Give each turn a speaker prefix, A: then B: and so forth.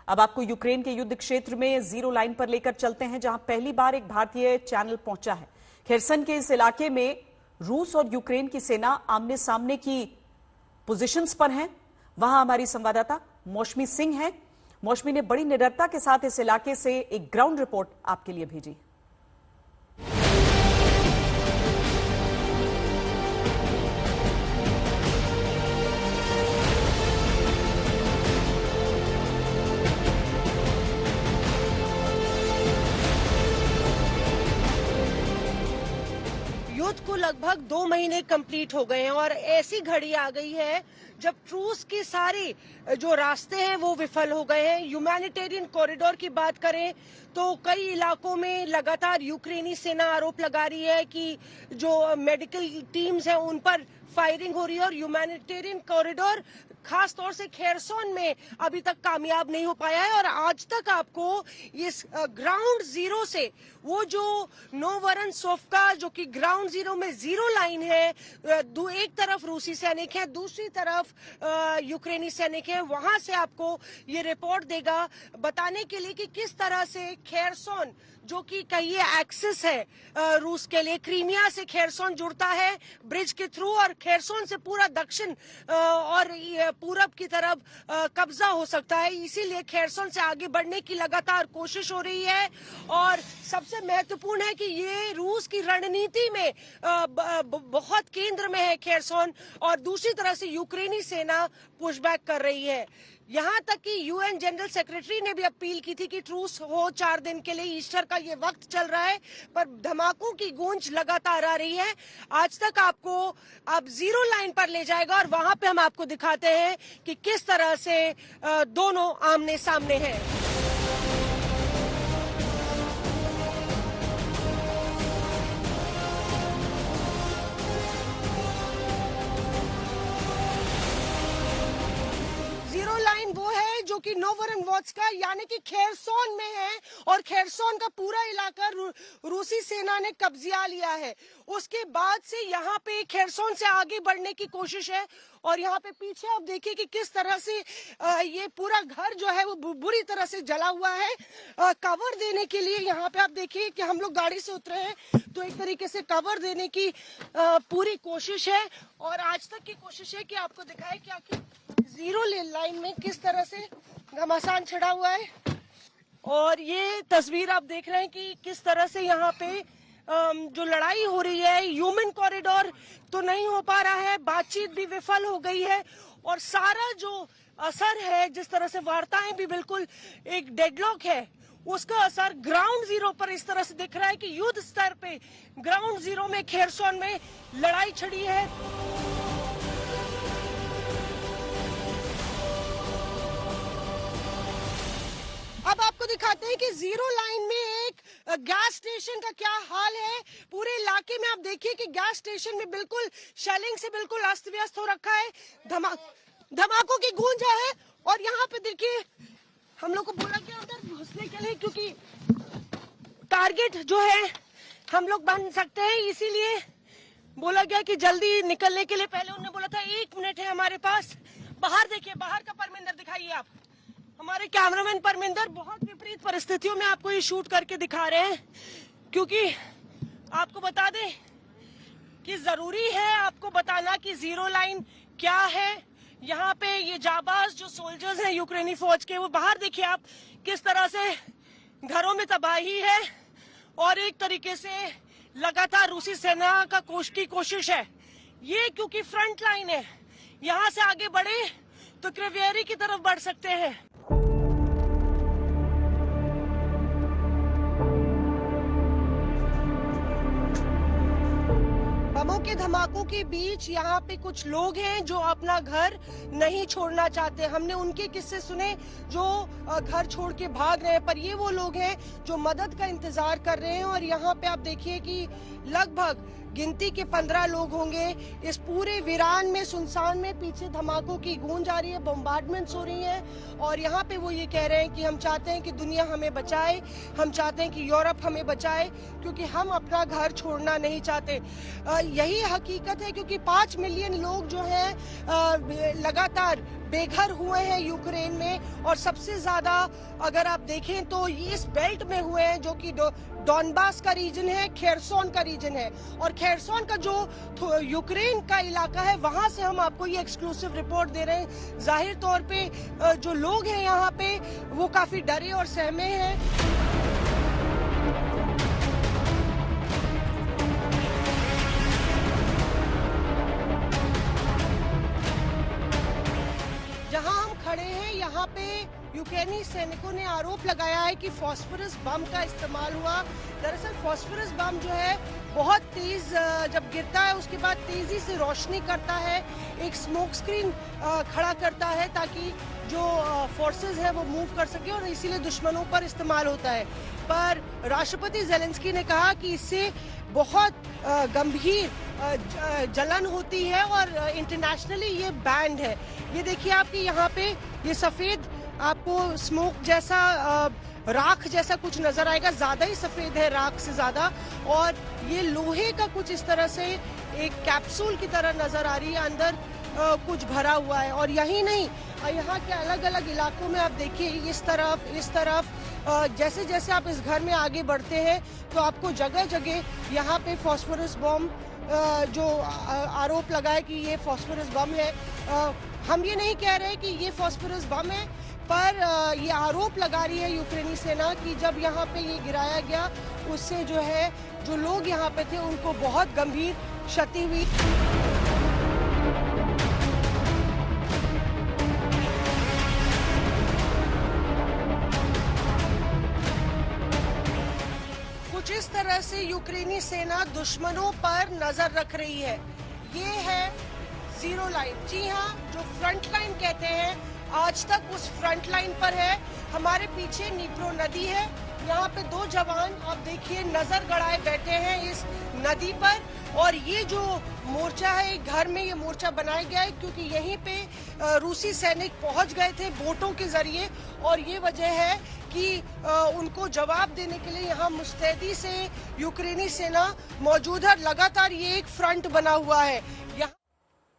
A: अब आपको यूक्रेन के युद्ध क्षेत्र में जीरो लाइन पर लेकर चलते हैं, जहां पहली बार एक भारतीय चैनल पहुंचा है। खेरसन के इस इलाके में रूस और यूक्रेन की सेना आमने सामने की पोजीशंस पर हैं। वहां हमारी संवाददाता मौसमी सिंह है। मौसमी ने बड़ी निडरता के साथ इस इलाके से एक ग्राउंड रिपोर्ट आपके लिए भेजी।
B: युद्ध को लगभग 2 महीने कंप्लीट हो गए हैं और ऐसी घड़ी आ गई है जब ट्रूस के सारे जो रास्ते हैं वो विफल हो गए हैं। ह्यूमैनिटेरियन कॉरिडोर की बात करें तो कई इलाकों में लगातार यूक्रेनी सेना आरोप लगा रही है कि जो मेडिकल टीम्स हैं उन पर फायरिंग हो रही है और ह्यूमैनिटेरियन कॉरिडोर खास तौर से खेरसोन में अभी तक कामयाब नहीं हो पाया है। और आज तक आपको इस ग्राउंड जीरो से वो जो नोवोरोनसोव्का जो कि ग्राउंड जीरो में जीरो लाइन है, एक तरफ रूसी सैनिक है, दूसरी तरफ यूक्रेनी सैनिक है, वहां से आपको ये रिपोर्ट देगा बताने के लिए कि किस तरह से खेरसोन जो कि कहिए एक्सेस है रूस के लिए, क्रीमिया से खेरसोन जुड़ता है ब्रिज के थ्रू और खेरसोन से पूरा दक्षिण और पूरब की तरफ कब्जा हो सकता है। इसीलिए खेरसोन से आगे बढ़ने की लगातार कोशिश हो रही है और सबसे महत्वपूर्ण है कि ये रूस की रणनीति में बहुत केंद्र में है खेरसोन और दूसरी तरफ से यूक्रेनी सेना पुशबैक कर रही है। यहाँ तक कि यूएन जनरल सेक्रेटरी ने भी अपील की थी कि ट्रूस हो 4 दिन के लिए, ईस्टर का ये वक्त चल रहा है, पर धमाकों की गूंज लगातार आ रही है। आज तक आपको अब जीरो लाइन पर ले जाएगा और वहां पे हम आपको दिखाते हैं कि किस तरह से दोनों आमने सामने हैं। वो है जो कि नोवोरोनसोव्का यानी कि खेरसोन में है और खेरसोन का पूरा इलाका रूसी सेना ने कब्जा लिया है। उसके बाद से यहाँ पे खेरसोन से आगे बढ़ने की कोशिश है और यहाँ पे पीछे आप देखिए कि किस तरह से ये पूरा घर जो है वो बुरी तरह से जला हुआ है। कवर देने के लिए यहाँ पे आप देखिए कि हम लोग गाड़ी से उतरे हैं तो एक तरीके से कवर देने की पूरी कोशिश है और आज तक की कोशिश है कि आपको दिखाए कि आखिर जीरो लाइन में किस तरह से घमासान छिड़ा हुआ है। और ये तस्वीर आप देख रहे हैं कि किस तरह से यहाँ पे जो लड़ाई हो रही है, ह्यूमन कॉरिडोर तो नहीं हो पा रहा है, बातचीत भी विफल हो गई है और सारा जो असर है, जिस तरह से वार्ताएं भी बिल्कुल एक डेडलॉक है, उसका असर ग्राउंड जीरो पर इस तरह से दिख रहा है कि युद्ध स्तर पे ग्राउंड जीरो में खेरसोन में लड़ाई छिड़ी है। अब आपको दिखाते हैं कि जीरो लाइन में एक गैस स्टेशन का क्या हाल है। पूरे इलाके में आप देखिए कि गैस स्टेशन में बिल्कुल शेलिंग से बिल्कुल अस्त व्यस्त हो रखा है, धमाकों की गूंज है। और यहाँ पे देखिए हम लोग को बोला गया अंदर घुसने के लिए क्योंकि टारगेट जो है हम लोग बन सकते हैं, इसीलिए बोला गया कि जल्दी निकलने के लिए। पहले उन्होंने बोला था 1 मिनट है हमारे पास। बाहर देखिए, बाहर का परमिंदर दिखाइए आप। हमारे कैमरामैन परमिंदर बहुत विपरीत परिस्थितियों में आपको ये शूट करके दिखा रहे हैं क्योंकि आपको बता दें कि जरूरी है आपको बताना कि जीरो लाइन क्या है। यहाँ पे ये जाबाज जो सोल्जर्स हैं यूक्रेनी फौज के, वो बाहर देखिए आप किस तरह से घरों में तबाही है और एक तरीके से लगातार रूसी सेना का की कोशिश है। ये क्योंकि फ्रंट लाइन है, यहाँ से आगे बढ़े तो क्रिवियरी की तरफ बढ़ सकते हैं। बमों के धमाकों के बीच यहाँ पे कुछ लोग हैं जो अपना घर नहीं छोड़ना चाहते। हमने उनके किस्से सुने जो घर छोड़ के भाग रहे हैं, पर ये वो लोग हैं जो मदद का इंतजार कर रहे हैं। और यहाँ पे आप देखिए कि लगभग गिनती के 15 लोग होंगे। इस पूरे वीरान में, सुनसान में पीछे धमाकों की गूंज आ रही है, बम्बार्डमेंट्स हो रही हैं और यहाँ पे वो ये कह रहे हैं कि हम चाहते हैं कि दुनिया हमें बचाए, हम चाहते हैं कि यूरोप हमें बचाए, क्योंकि हम अपना घर छोड़ना नहीं चाहते। यही हकीकत है, क्योंकि 5 मिलियन लोग जो हैं लगातार बेघर हुए हैं यूक्रेन में, और सबसे ज्यादा अगर आप देखें तो इस बेल्ट में हुए हैं, जो कि डॉनबास का रीजन है, खेरसोन का रीजन है। और खेरसोन का जो यूक्रेन का इलाका है, वहां से हम आपको ये एक्सक्लूसिव रिपोर्ट दे रहे हैं। जाहिर तौर पे जो लोग हैं यहाँ पे वो काफी डरे और सहमे हैं। जहां हम खड़े हैं यहाँ पे यूक्रेनी सैनिकों ने आरोप लगाया है कि फास्फोरस बम का इस्तेमाल हुआ। दरअसल फास्फोरस बम जो है बहुत तेज जब गिरता है उसके बाद तेजी से रोशनी करता है, एक स्मोक स्क्रीन खड़ा करता है ताकि जो फोर्सेस है वो मूव कर सके, और इसीलिए दुश्मनों पर इस्तेमाल होता है। पर राष्ट्रपति ज़ेलेंस्की ने कहा कि इससे बहुत गंभीर जलन होती है और इंटरनेशनली ये बैंड है। ये देखिए आपके यहाँ पे ये सफेद आपको स्मोक जैसा राख जैसा कुछ नजर आएगा, ज्यादा ही सफेद है राख से ज्यादा, और ये लोहे का कुछ इस तरह से एक कैप्सूल की तरह नजर आ रही है, अंदर कुछ भरा हुआ है। और यही नहीं, यहाँ के अलग अलग इलाकों में आप देखिए इस तरफ जैसे जैसे आप इस घर में आगे बढ़ते हैं तो आपको जगह जगह यहाँ पे फास्फोरस बम जो आरोप लगा है कि ये फास्फोरस बम है। हम ये नहीं कह रहे कि ये फास्फोरस बम है, पर ये आरोप लगा रही है यूक्रेनी सेना कि जब यहाँ पे ये गिराया गया उससे जो है जो लोग यहाँ पे थे उनको बहुत गंभीर क्षति हुई। कुछ इस तरह से यूक्रेनी सेना दुश्मनों पर नजर रख रही है। ये है जीरो लाइन, जी हाँ, जो फ्रंट लाइन कहते हैं, आज तक उस फ्रंट लाइन पर है। हमारे पीछे नीप्रो नदी है, यहाँ पे 2 जवान आप देखिए नजर गड़ाए बैठे हैं इस नदी पर। और ये जो मोर्चा है, एक घर में ये मोर्चा बनाया गया है क्योंकि यहीं पे रूसी सैनिक पहुंच गए थे बोटों के जरिए, और ये वजह है कि उनको जवाब देने के लिए यहाँ मुस्तैदी से यूक्रेनी सेना मौजूद है। लगातार ये एक फ्रंट बना हुआ है।